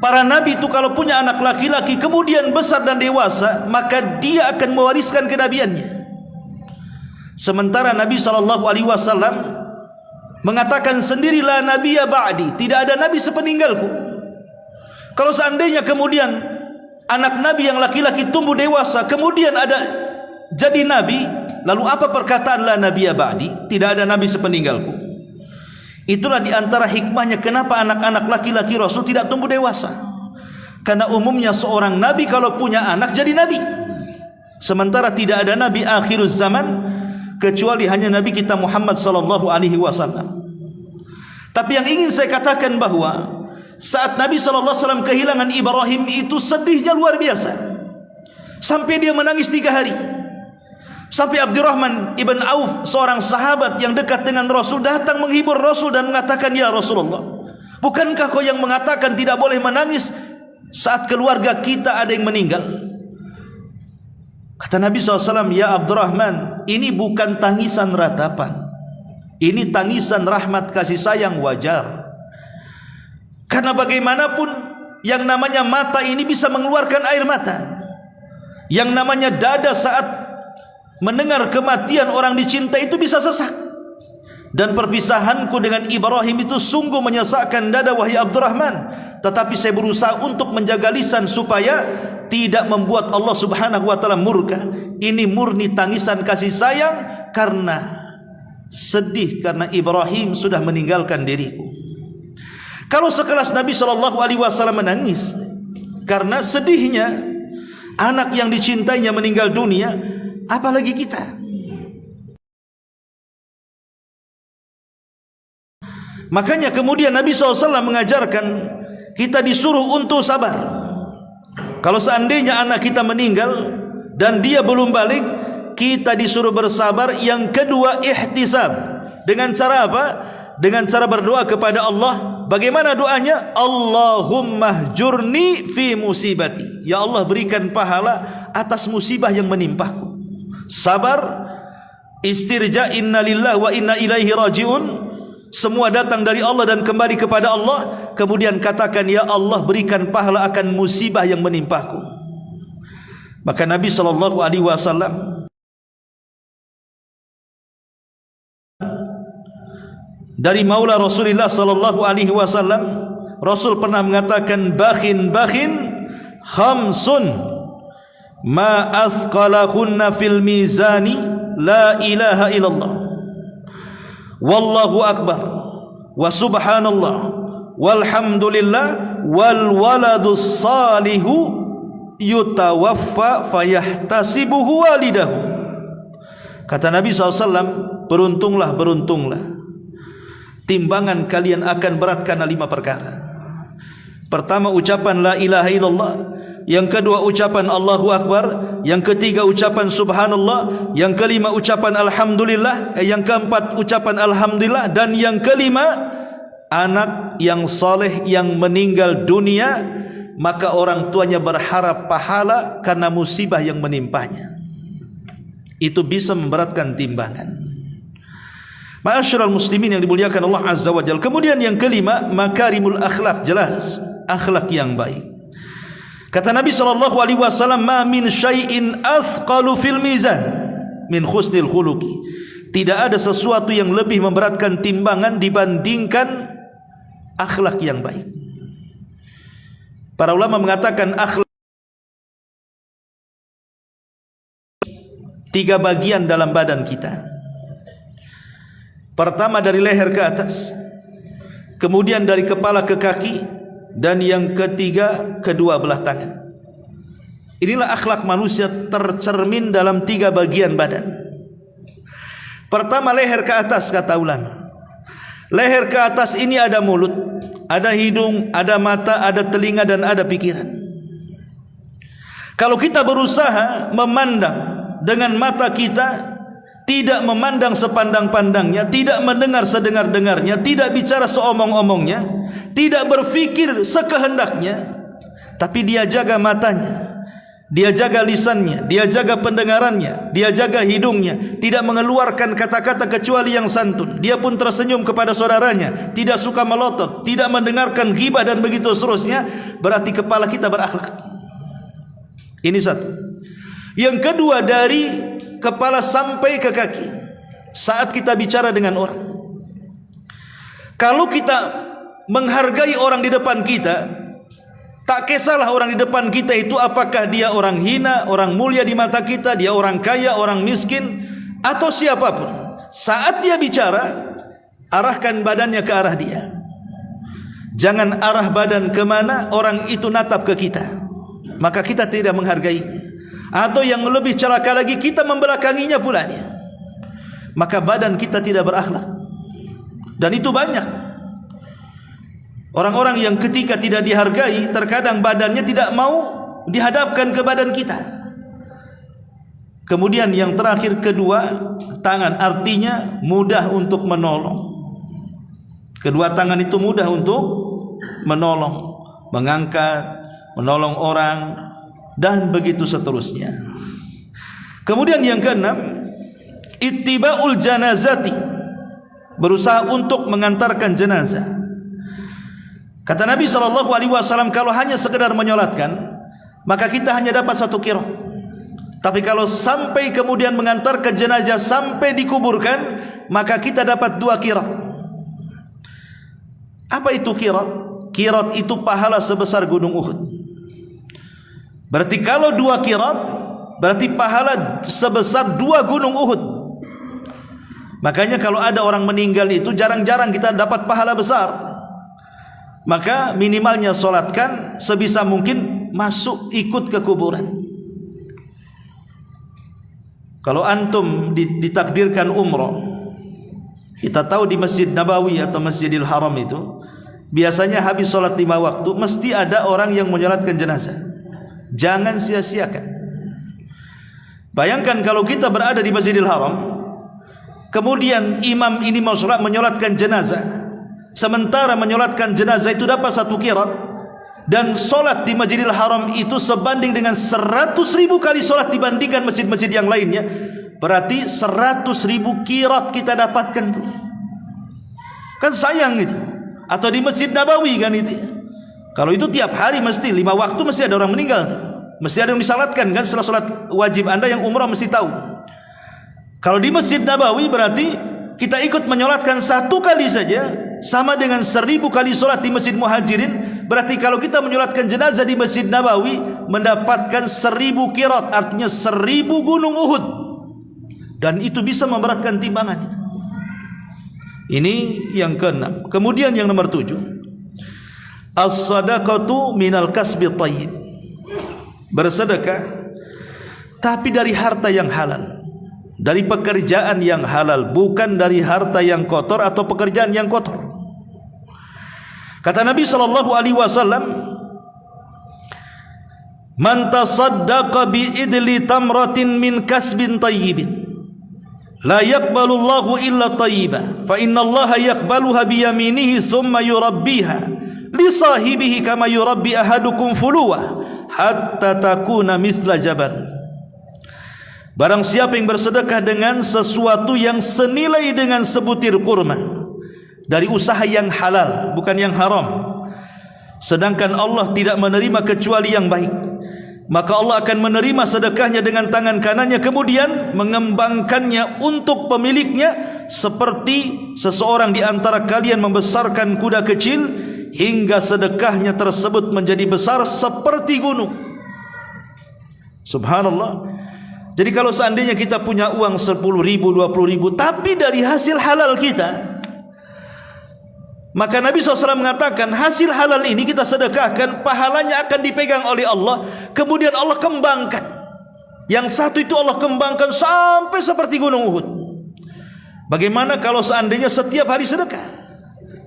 para nabi itu kalau punya anak laki-laki kemudian besar dan dewasa, maka dia akan mewariskan kenabiannya. Sementara Nabi SAW mengatakan sendirilah nabiyya ba'di, tidak ada nabi sepeninggalku. Kalau seandainya kemudian anak nabi yang laki-laki tumbuh dewasa kemudian ada jadi nabi, lalu apa perkataan la nabiyya ba'di, tidak ada nabi sepeninggalku? Itulah diantara hikmahnya kenapa anak-anak laki-laki Rasul tidak tumbuh dewasa. Karena umumnya seorang nabi kalau punya anak jadi nabi. Sementara tidak ada nabi akhiruz zaman kecuali hanya nabi kita Muhammad SAW. Tapi yang ingin saya katakan bahwa saat Nabi SAW kehilangan Ibrahim itu sedihnya luar biasa, sampai dia menangis 3 hari. Sampai Abdurrahman ibn Auf, seorang sahabat yang dekat dengan Rasul, datang menghibur Rasul dan mengatakan, ya Rasulullah, bukankah kau yang mengatakan tidak boleh menangis saat keluarga kita ada yang meninggal? Kata Nabi SAW, ya Abdurrahman, ini bukan tangisan ratapan, ini tangisan rahmat kasih sayang wajar. Karena bagaimanapun yang namanya mata ini bisa mengeluarkan air mata, yang namanya dada saat mendengar kematian orang dicintai itu bisa sesak. Dan perpisahanku dengan Ibrahim itu sungguh menyesakkan dada wahai Abdurrahman. Tetapi saya berusaha untuk menjaga lisan supaya tidak membuat Allah Subhanahu wa taala murka. Ini murni tangisan kasih sayang karena sedih karena Ibrahim sudah meninggalkan diriku. Kalau sekelas Nabi SAW menangis karena sedihnya anak yang dicintainya meninggal dunia, apalagi kita. Makanya kemudian Nabi SAW mengajarkan kita disuruh untuk sabar. Kalau seandainya anak kita meninggal dan dia belum balik, kita disuruh bersabar. Yang kedua, ihtisab. Dengan cara apa? Dengan cara berdoa kepada Allah. Bagaimana doanya? Allahumma jurni fi musibati. Ya Allah, berikan pahala atas musibah yang menimpaku. Sabar, istirja, inna lillahi wa inna ilaihi rajiun. Semua datang dari Allah dan kembali kepada Allah. Kemudian katakan, ya Allah, berikan pahala akan musibah yang menimpaku. Maka Nabi SAW dari Maula Rasulullah SAW, Rasul pernah mengatakan, bakhin khamsun ma athqalahunna fil mizani la ilaha illallah wallahu akbar wa subhanallah walhamdulillah wal waladus salihu yutawaffa fayahtasibuhu walidahu. Kata Nabi SAW, beruntunglah timbangan kalian akan berat karena 5 perkara. Pertama, ucapan la ilaha illallah. Yang kedua, ucapan Allahu Akbar. Yang ketiga, ucapan subhanallah. Yang kelima, ucapan alhamdulillah. Yang keempat, ucapan alhamdulillah. Dan yang kelima, anak yang saleh yang meninggal dunia, maka orang tuanya berharap pahala karena musibah yang menimpanya. Itu bisa memberatkan timbangan. Ma'asyiral muslimin yang dimuliakan Allah Azza wa Jalla. Kemudian yang kelima, makarimul akhlak, jelas akhlak yang baik. Kata Nabi SAW, ma min syai'in athqalu fil mizan min husnil khuluqi. Tidak ada sesuatu yang lebih memberatkan timbangan dibandingkan akhlak yang baik. Para ulama mengatakan akhlak 3 bagian dalam badan kita. Pertama dari leher ke atas, kemudian dari kepala ke kaki, dan yang ketiga kedua belah tangan. Inilah akhlak manusia tercermin dalam 3 bagian badan. Pertama, leher ke atas, kata ulama. Leher ke atas ini ada mulut, ada hidung, ada mata, ada telinga, dan ada pikiran. Kalau kita berusaha memandang dengan mata kita, tidak memandang sepandang-pandangnya, tidak mendengar sedengar-dengarnya, tidak bicara seomong-omongnya, tidak berfikir sekehendaknya, tapi dia jaga matanya, dia jaga lisannya, dia jaga pendengarannya, dia jaga hidungnya, tidak mengeluarkan kata-kata kecuali yang santun, dia pun tersenyum kepada saudaranya, tidak suka melotot, tidak mendengarkan ghibah dan begitu seterusnya, berarti kepala kita berakhlak. Ini satu. Yang kedua, dari kepala sampai ke kaki, saat kita bicara dengan orang, kalau kita menghargai orang di depan kita, tak kisahlah orang di depan kita itu apakah dia orang hina, orang mulia di mata kita, dia orang kaya, orang miskin, atau siapapun. Saat dia bicara, arahkan badannya ke arah dia. Jangan arah badan kemana orang itu natap ke kita, maka kita tidak menghargainya. Atau yang lebih celaka lagi, kita membelakanginya pula dia, maka badan kita tidak berakhlak. Dan itu banyak orang-orang yang ketika tidak dihargai, terkadang badannya tidak mau dihadapkan ke badan kita. Kemudian yang terakhir, kedua tangan, artinya mudah untuk menolong. Kedua tangan itu mudah untuk menolong, mengangkat, menolong orang, dan begitu seterusnya. Kemudian yang keenam, ittiba'ul janazati, berusaha untuk mengantarkan jenazah. Kata Nabi SAW, kalau hanya sekedar menyolatkan, maka kita hanya dapat 1 qiraat. Tapi kalau sampai kemudian mengantarkan jenazah sampai dikuburkan, maka kita dapat 2 qiraat. Apa itu qiraat? Qiraat itu pahala sebesar gunung Uhud. Berarti kalau 2 qiraat, berarti pahala sebesar 2 gunung Uhud. Makanya kalau ada orang meninggal itu jarang-jarang kita dapat pahala besar. Maka minimalnya solatkan, sebisa mungkin masuk ikut ke kuburan. Kalau antum ditakdirkan umroh, Kita tahu di Masjid Nabawi atau Masjidil Haram itu biasanya habis sholat 5 waktu mesti ada orang yang menyolatkan jenazah. Jangan sia-siakan. Bayangkan kalau kita berada di Masjidil Haram, kemudian imam ini mau sholat menyolatkan jenazah, sementara menyolatkan jenazah itu dapat 1 qirat, dan sholat di Masjidil Haram itu sebanding dengan 100.000 kali sholat dibandingkan masjid-masjid yang lainnya, berarti 100.000 qirat kita dapatkan. Kan sayang itu. Atau di Masjid Nabawi kan itu. Kalau itu tiap hari mesti 5 waktu mesti ada orang meninggal tuh. Mesti ada yang disalatkan kan setelah sholat wajib. Anda yang umrah mesti tahu. Kalau di Masjid Nabawi berarti kita ikut menyolatkan 1 kali saja sama dengan 1.000 kali sholat di Masjid Muhajirin. Berarti kalau kita menyolatkan jenazah di Masjid Nabawi mendapatkan 1.000 qirat, artinya 1.000 gunung Uhud. Dan itu bisa memberatkan timbangan itu. Ini yang ke-6. Kemudian yang nomor 7, as-sadaqatu minal kasbi thayyib. Bersedekah tapi dari harta yang halal, dari pekerjaan yang halal, bukan dari harta yang kotor atau pekerjaan yang kotor. Kata Nabi sallallahu alaihi wasallam, man tasaddaqa bi idli tamratin min kasbin tayyibin la yaqbalullahu illa tayyiba fa innallaha yaqbaluha bi yaminihi thumma yurabbiha li sahibihi kama yurabbi ahadukum fuluwa hatta takuna mithla jabal. Barang siapa yang bersedekah dengan sesuatu yang senilai dengan sebutir kurma dari usaha yang halal, bukan yang haram, sedangkan Allah tidak menerima kecuali yang baik, maka Allah akan menerima sedekahnya dengan tangan kanannya, kemudian mengembangkannya untuk pemiliknya seperti seseorang di antara kalian membesarkan kuda kecil hingga sedekahnya tersebut menjadi besar seperti gunung. Subhanallah. Jadi kalau seandainya kita punya uang 10.000, 20.000 tapi dari hasil halal kita, maka Nabi SAW mengatakan hasil halal ini kita sedekahkan, pahalanya akan dipegang oleh Allah, kemudian Allah kembangkan. Yang satu itu Allah kembangkan sampai seperti gunung Uhud. Bagaimana kalau seandainya setiap hari sedekah?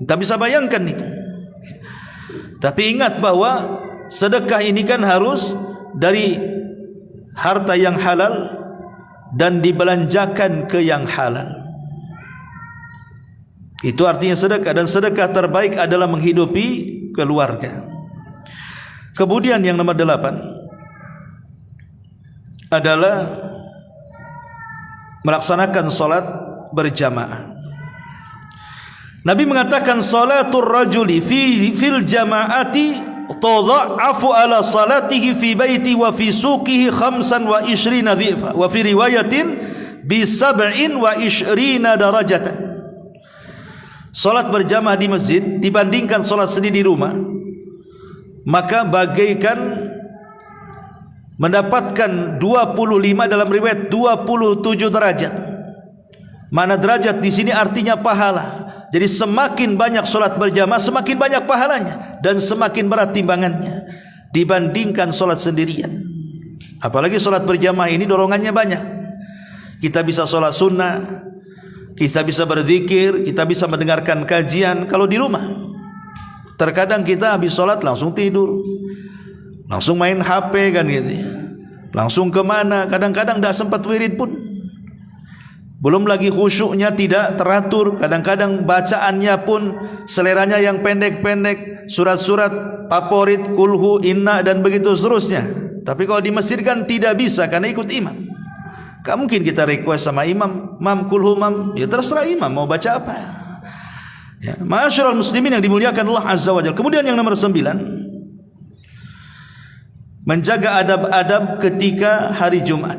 Kita bisa bayangkan itu. Tapi ingat bahwa sedekah ini kan harus dari harta yang halal dan dibelanjakan ke yang halal. Itu artinya sedekah, dan sedekah terbaik adalah menghidupi keluarga. Kemudian yang nomor 8 adalah melaksanakan salat berjamaah. Nabi mengatakan salatul rajuli fil jama'ati tudha'afu ala salatihi fi baiti wa fi suqihi 25 dhifa wa fi riwayatin bi 27 darajatan. Salat berjamaah di masjid dibandingkan salat sendiri di rumah, maka bagaikan mendapatkan 25, dalam riwayat 27 derajat. Mana derajat di sini artinya pahala. Jadi semakin banyak salat berjamaah semakin banyak pahalanya dan semakin berat timbangannya dibandingkan salat sendirian. Apalagi salat berjamaah ini dorongannya banyak. Kita bisa salat sunnah, kita bisa berzikir, kita bisa mendengarkan kajian. Kalau di rumah terkadang kita habis salat langsung tidur, langsung main HP kan gitu ya, langsung kemana, kadang-kadang tidak sempat wirid pun. Belum lagi khusyuknya tidak teratur, kadang-kadang bacaannya pun seleranya yang pendek-pendek, surat-surat favorit, kulhu, inna dan begitu seterusnya. Tapi kalau di masjid kan tidak bisa karena ikut imam. Gak mungkin kita request sama imam, mam kulhu mam, ya terserah imam mau baca apa. Ya, ma'asyiral muslimin yang dimuliakan Allah Azza wa Jalla. Kemudian yang nomor 9, menjaga adab-adab ketika hari Jumat.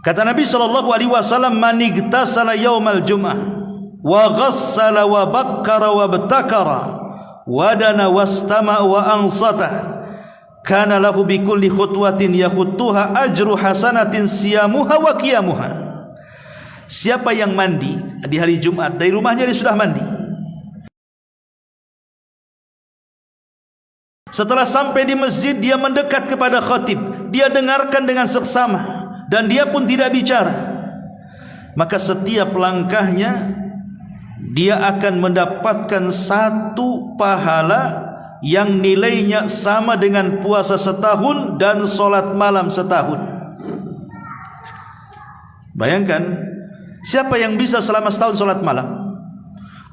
Kata Nabi SAW, man igtasala yaumal jum'ah wa ghassala wa bakkara wa btakara wa dana wastama wa ansata kana lahu bi kulli khutwatin yakhuttuha ajru hasanatin siyamuha wa qiyamuha. Siapa yang mandi di hari Jumat, dari rumahnya dia sudah mandi, setelah sampai di masjid dia mendekat kepada khatib, dia dengarkan dengan seksama dan dia pun tidak bicara. maka setiap langkahnya dia akan mendapatkan satu pahala yang nilainya sama dengan puasa setahun dan solat malam setahun. Bayangkan, siapa yang bisa selama setahun solat malam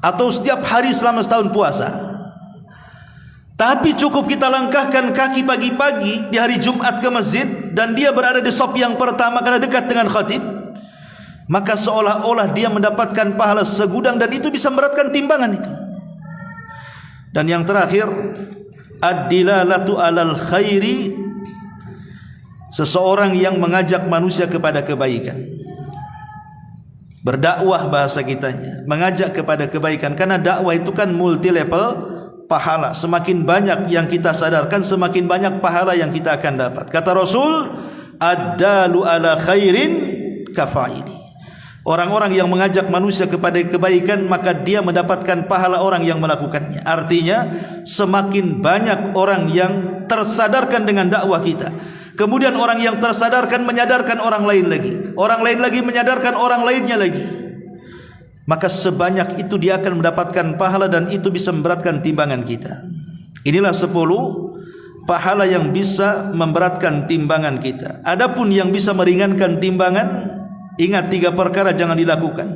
atau setiap hari selama setahun puasa? Tapi cukup kita langkahkan kaki pagi-pagi di hari Jumat ke masjid dan dia berada di saf yang pertama karena dekat dengan khatib, maka seolah-olah dia mendapatkan pahala segudang, dan itu bisa memberatkan timbangan itu. Dan yang terakhir, ad-dilalatu alal khairi, seseorang yang mengajak manusia kepada kebaikan. Berdakwah bahasa kitanya, mengajak kepada kebaikan, karena dakwah itu kan multi level pahala. Semakin banyak yang kita sadarkan, semakin banyak pahala yang kita akan dapat. Kata Rasul, ad-dalu ala khairin kafaili. Orang-orang yang mengajak manusia kepada kebaikan, maka dia mendapatkan pahala orang yang melakukannya. Artinya, semakin banyak orang yang tersadarkan dengan dakwah kita, kemudian orang yang tersadarkan menyadarkan orang lain lagi, orang lain lagi menyadarkan orang lainnya lagi, maka sebanyak itu dia akan mendapatkan pahala, dan itu bisa memberatkan timbangan kita. Inilah 10 pahala yang bisa memberatkan timbangan kita. Adapun yang bisa meringankan timbangan, ingat 3 perkara jangan dilakukan.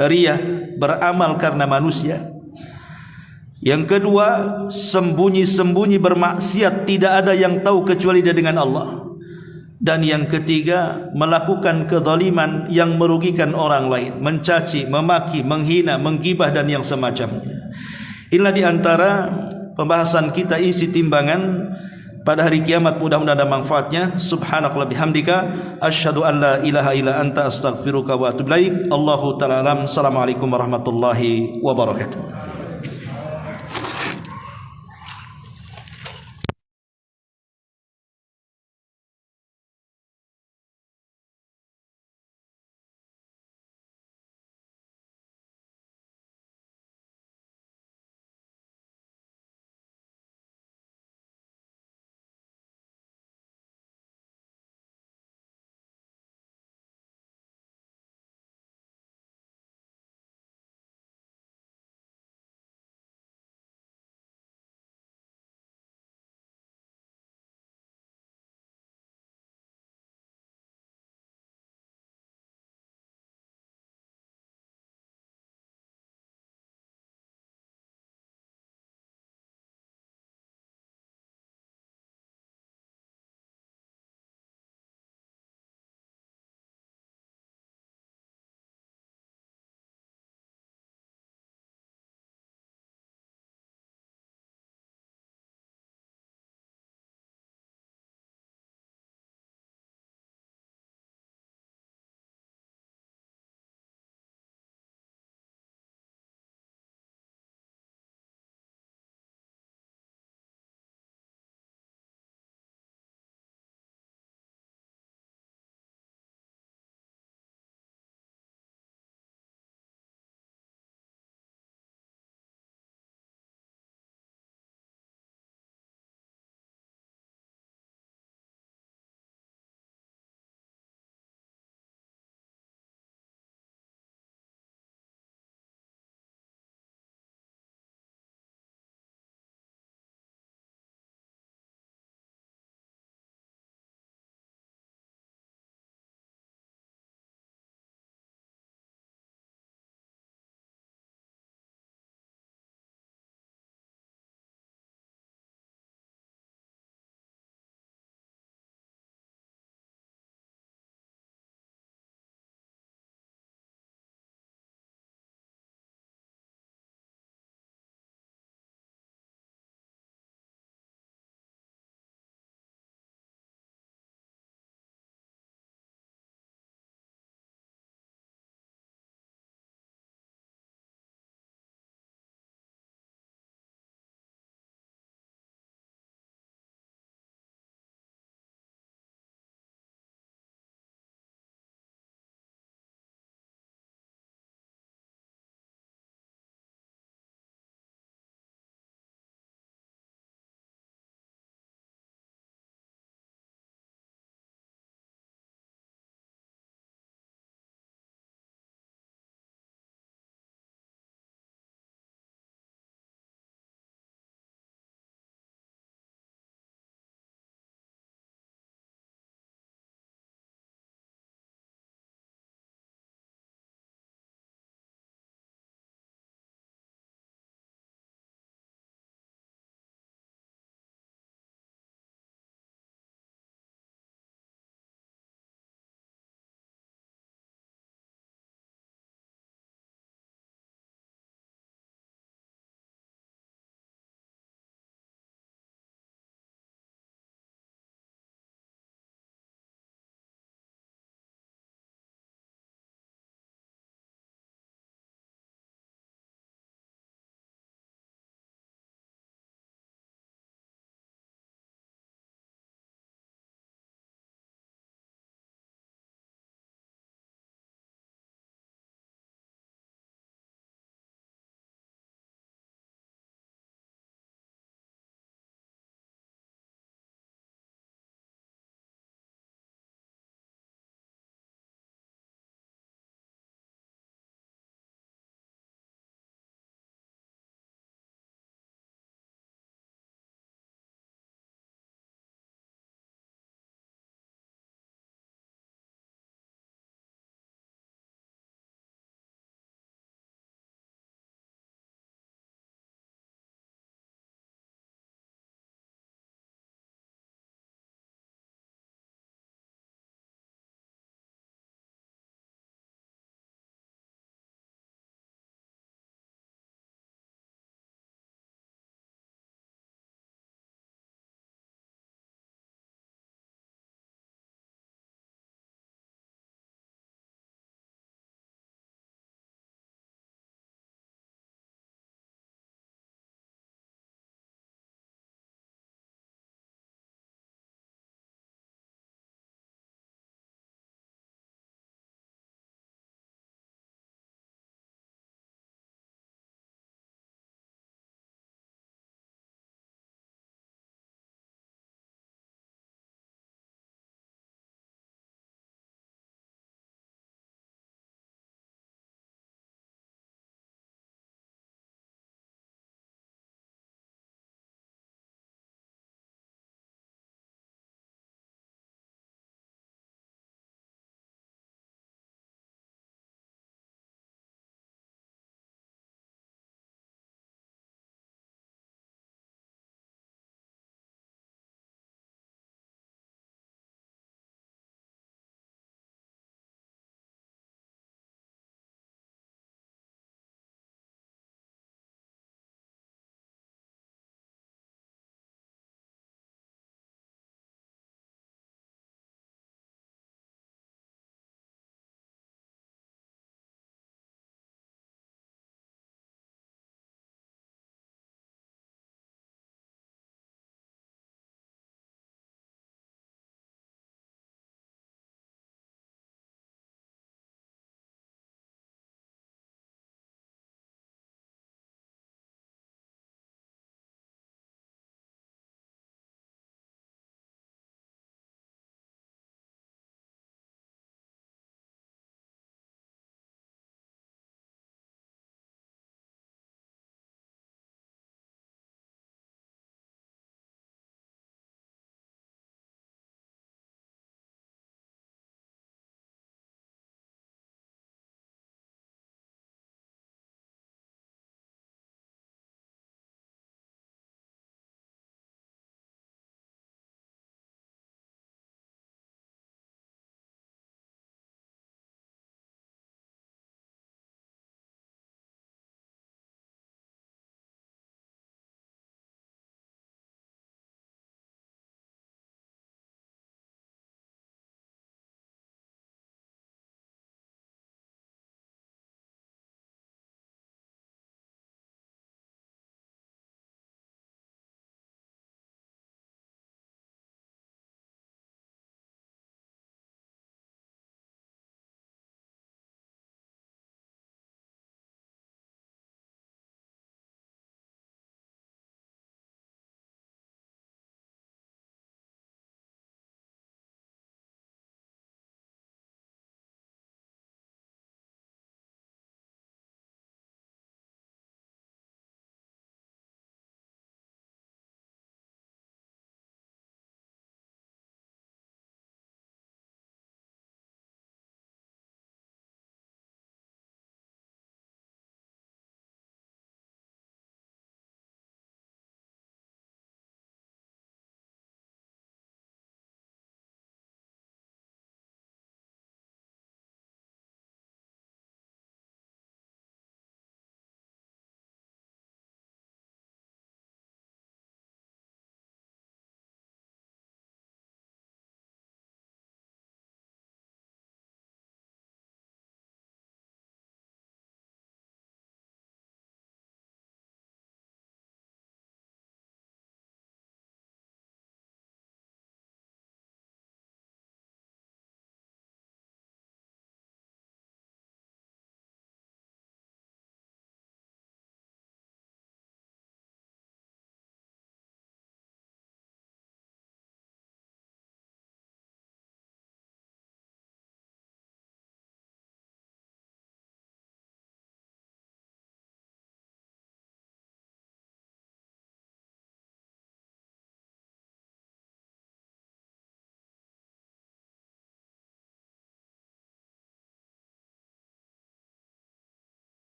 Riyah, beramal karena manusia. Yang kedua, sembunyi-sembunyi bermaksiat, tidak ada yang tahu kecuali dia dengan Allah. Dan yang ketiga, melakukan kezaliman yang merugikan orang lain, mencaci, memaki, menghina, menggibah dan yang semacamnya. Inilah diantara pembahasan kita isi timbangan pada hari kiamat. Mudah-mudahan ada manfaatnya. Subhanakallahumma bihamdika asyhadu an la ilaha illa anta astaghfiruka wa atubu ilaik. Allahu ta'ala alam. Assalamualaikum warahmatullahi wabarakatuh.